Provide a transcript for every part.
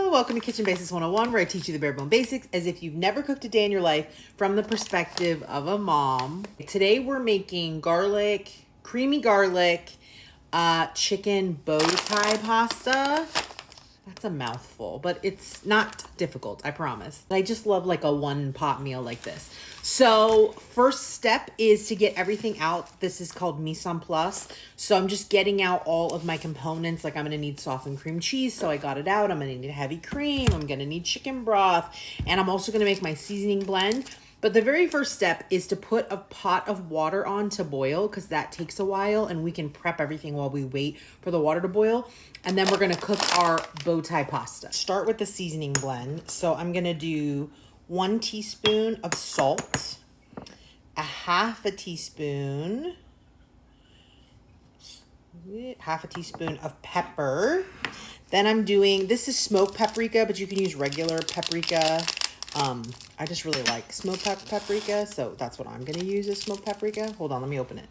Welcome to Kitchen Basics 101, where I teach you the bare bone basics as if you've never cooked a day in your life from the perspective of a mom. Today we're making creamy garlic, chicken bow tie pasta. That's a mouthful, but it's not difficult, I promise. I just love like a one pot meal like this. So first step is to get everything out. This is called mise en place. So I'm just getting out all of my components. Like I'm gonna need softened cream cheese, so I got it out. I'm gonna need heavy cream. I'm gonna need chicken broth. And I'm also gonna make my seasoning blend. But the very first step is to put a pot of water on to boil, because that takes a while and we can prep everything while we wait for the water to boil. And then we're gonna cook our bow tie pasta. Start with the seasoning blend. So I'm gonna do 1 teaspoon of salt, a half a teaspoon of pepper. Then I'm doing, this is smoked paprika, but you can use regular paprika. I just really like smoked paprika, so that's what I'm going to use is smoked paprika. Hold on, let me open it.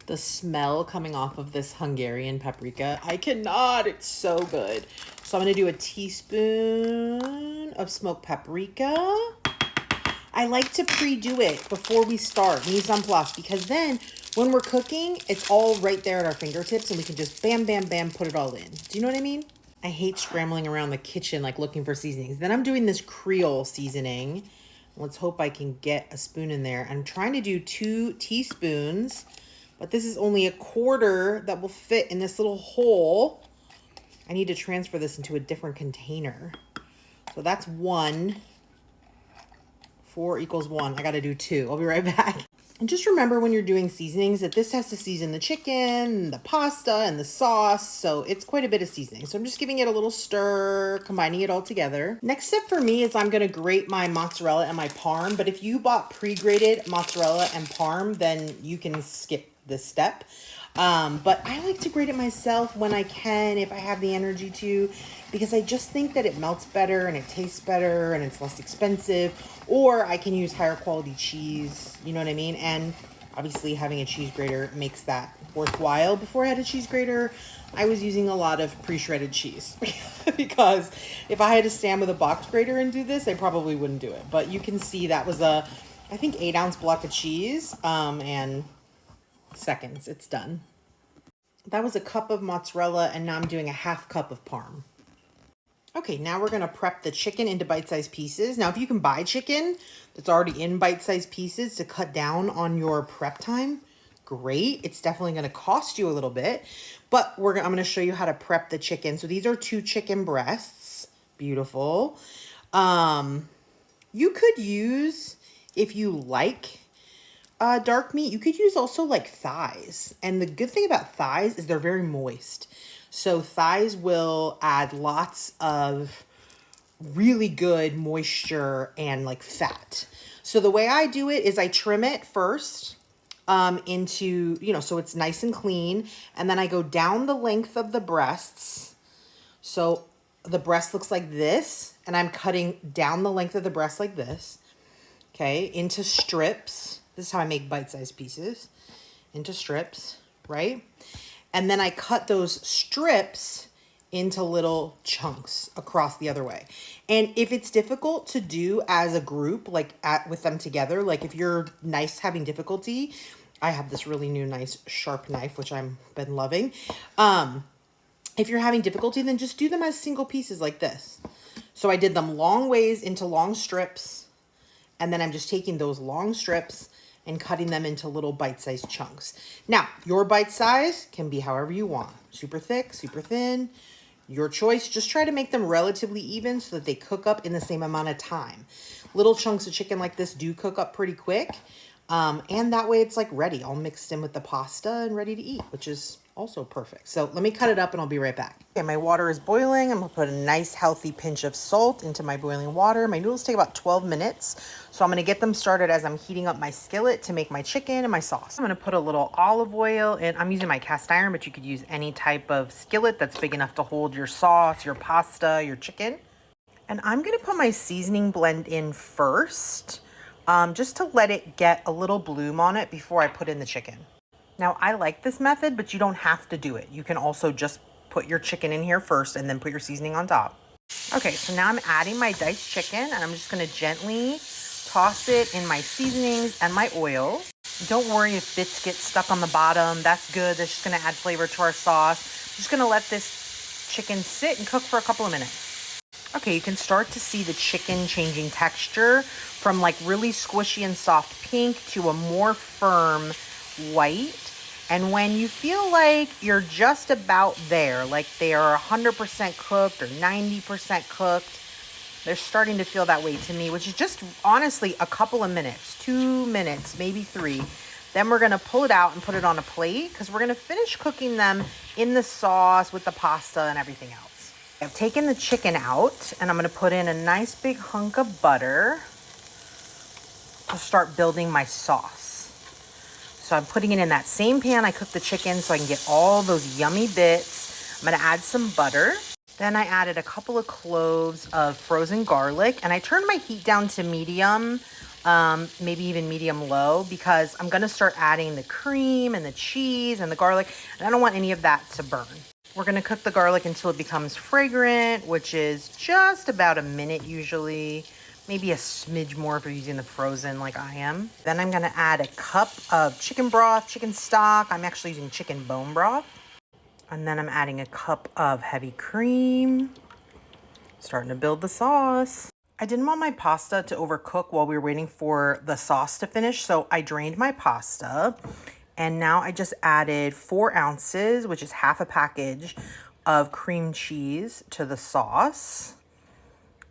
The smell coming off of this Hungarian paprika, I cannot, it's so good. So I'm going to do a teaspoon of smoked paprika. I like to pre-do it before we start mise en place, because then when we're cooking, it's all right there at our fingertips and we can just bam, bam, bam, put it all in. Do you know what I mean? I hate scrambling around the kitchen like looking for seasonings. Then I'm doing this Creole seasoning. Let's hope I can get a spoon in there. I'm trying to do 2 teaspoons, but this is only a quarter that will fit in this little hole. I need to transfer this into a different container. So that's 1. 4 equals 1. I got to do 2. I'll be right back. And just remember when you're doing seasonings that this has to season the chicken, the pasta, and the sauce. So it's quite a bit of seasoning. So I'm just giving it a little stir, combining it all together. Next step for me is I'm going to grate my mozzarella and my parm. But if you bought pre-grated mozzarella and parm, then you can skip this step. But I like to grate it myself when I can, if I have the energy to, because I just think that it melts better and it tastes better and it's less expensive. Or I can use higher quality cheese, you know what I mean? And obviously having a cheese grater makes that worthwhile. Before I had a cheese grater, I was using a lot of pre-shredded cheese because if I had to stand with a box grater and do this, I probably wouldn't do it. But you can see that was a, I think 8-ounce block of cheese, and seconds, it's done. That was a cup of mozzarella, and now I'm doing a half cup of parm. Okay, now we're gonna prep the chicken into bite-sized pieces. Now, if you can buy chicken that's already in bite-sized pieces to cut down on your prep time, great. It's definitely gonna cost you a little bit, but I'm gonna show you how to prep the chicken. So these are 2 chicken breasts, beautiful. You could use, if you like, dark meat, you could use also like thighs. And the good thing about thighs is they're very moist. So thighs will add lots of really good moisture and like fat. So the way I do it is I trim it first into, so it's nice and clean. And then I go down the length of the breasts. So the breast looks like this, and I'm cutting down the length of the breast like this, okay, into strips. This is how I make bite-sized pieces, into strips, right? And then I cut those strips into little chunks across the other way. And if it's difficult to do as a group, like with them together, like if you're having difficulty, I have this really new nice sharp knife, which I've been loving. If you're having difficulty, then just do them as single pieces like this. So I did them long ways into long strips, and then I'm just taking those long strips and cutting them into little bite-sized chunks. Now, your bite size can be however you want. Super thick, super thin, your choice. Just try to make them relatively even so that they cook up in the same amount of time. Little chunks of chicken like this do cook up pretty quick. And that way it's like ready, all mixed in with the pasta and ready to eat, which is also perfect. So let me cut it up and I'll be right back. Okay, my water is boiling. I'm gonna put a nice healthy pinch of salt into my boiling water. My noodles take about 12 minutes. So I'm gonna get them started as I'm heating up my skillet to make my chicken and my sauce. I'm gonna put a little olive oil in. I'm using my cast iron, but you could use any type of skillet that's big enough to hold your sauce, your pasta, your chicken. And I'm gonna put my seasoning blend in first, just to let it get a little bloom on it before I put in the chicken. Now, I like this method, but you don't have to do it. You can also just put your chicken in here first and then put your seasoning on top. Okay, so now I'm adding my diced chicken, and I'm just gonna gently toss it in my seasonings and my oil. Don't worry if bits get stuck on the bottom. That's good. That's just gonna add flavor to our sauce. I'm just gonna let this chicken sit and cook for a couple of minutes. Okay, you can start to see the chicken changing texture from like really squishy and soft pink to a more firm white. And when you feel like you're just about there, like they are 100% cooked or 90% cooked, they're starting to feel that way to me, which is just honestly a couple of minutes, 2 minutes, maybe 3. Then we're gonna pull it out and put it on a plate because we're gonna finish cooking them in the sauce with the pasta and everything else. I've taken the chicken out and I'm gonna put in a nice big hunk of butter to start building my sauce. So I'm putting it in that same pan I cooked the chicken so I can get all those yummy bits. I'm gonna add some butter. Then I added a couple of cloves of frozen garlic, and I turned my heat down to medium, maybe even medium low, because I'm gonna start adding the cream and the cheese and the garlic, and I don't want any of that to burn. We're gonna cook the garlic until it becomes fragrant, which is just about a minute usually. Maybe a smidge more if you're using the frozen like I am. Then I'm gonna add a cup of chicken broth, chicken stock. I'm actually using chicken bone broth. And then I'm adding a cup of heavy cream. Starting to build the sauce. I didn't want my pasta to overcook while we were waiting for the sauce to finish, so I drained my pasta. And now I just added 4 ounces, which is half a package of cream cheese to the sauce.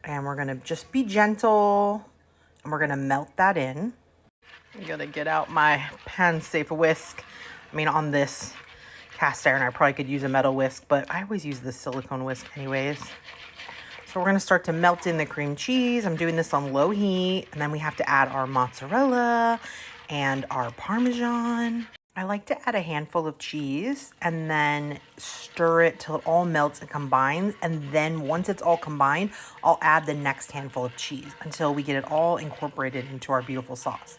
And we're gonna just be gentle and we're gonna melt that in. I'm gonna get out my pan-safe whisk. I mean, on this cast iron, I probably could use a metal whisk, but I always use the silicone whisk anyways. So we're gonna start to melt in the cream cheese. I'm doing this on low heat, and then we have to add our mozzarella and our Parmesan. I like to add a handful of cheese and then stir it till it all melts and combines. And then once it's all combined, I'll add the next handful of cheese until we get it all incorporated into our beautiful sauce.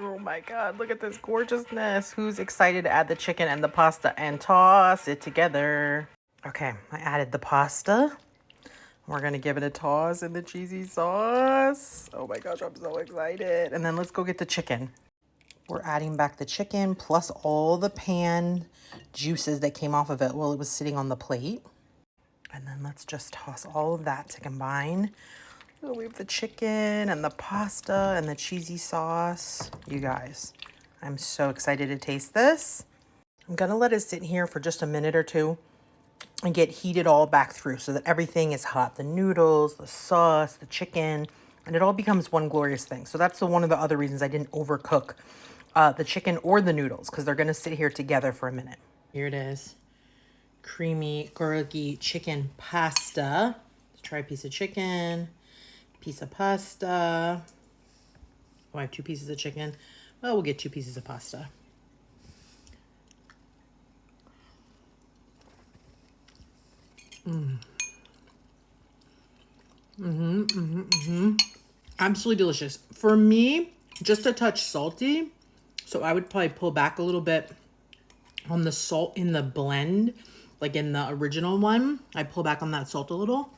Oh my God, look at this gorgeousness. Who's excited to add the chicken and the pasta and toss it together? Okay, I added the pasta. We're gonna give it a toss in the cheesy sauce. Oh my gosh, I'm so excited. And then let's go get the chicken. We're adding back the chicken plus all the pan juices that came off of it while it was sitting on the plate. And then let's just toss all of that to combine. So we have the chicken and the pasta and the cheesy sauce. You guys, I'm so excited to taste this. I'm gonna let it sit here for just a minute or two and get heated all back through so that everything is hot. The noodles, the sauce, the chicken, and it all becomes one glorious thing. So that's one of the other reasons I didn't overcook the chicken or the noodles, because they're gonna sit here together for a minute. Here it is. Creamy, garlicky chicken pasta. Let's try a piece of chicken, piece of pasta. Oh, I have 2 pieces of chicken. Well, we'll get 2 pieces of pasta. Absolutely delicious. For me, just a touch salty. So I would probably pull back a little bit on the salt in the blend, like in the original one. I pull back on that salt a little.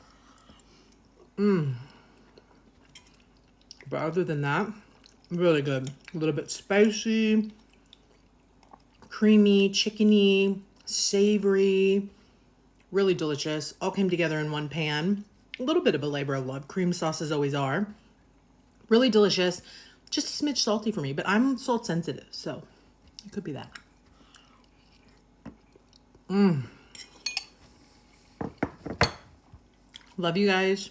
But other than that, really good. A little bit spicy, creamy, chickeny, savory, really delicious. All came together in one pan. A little bit of a labor of love. Cream sauces always are. Really delicious. Just a smidge salty for me, but I'm salt sensitive, so it could be that. Love you guys.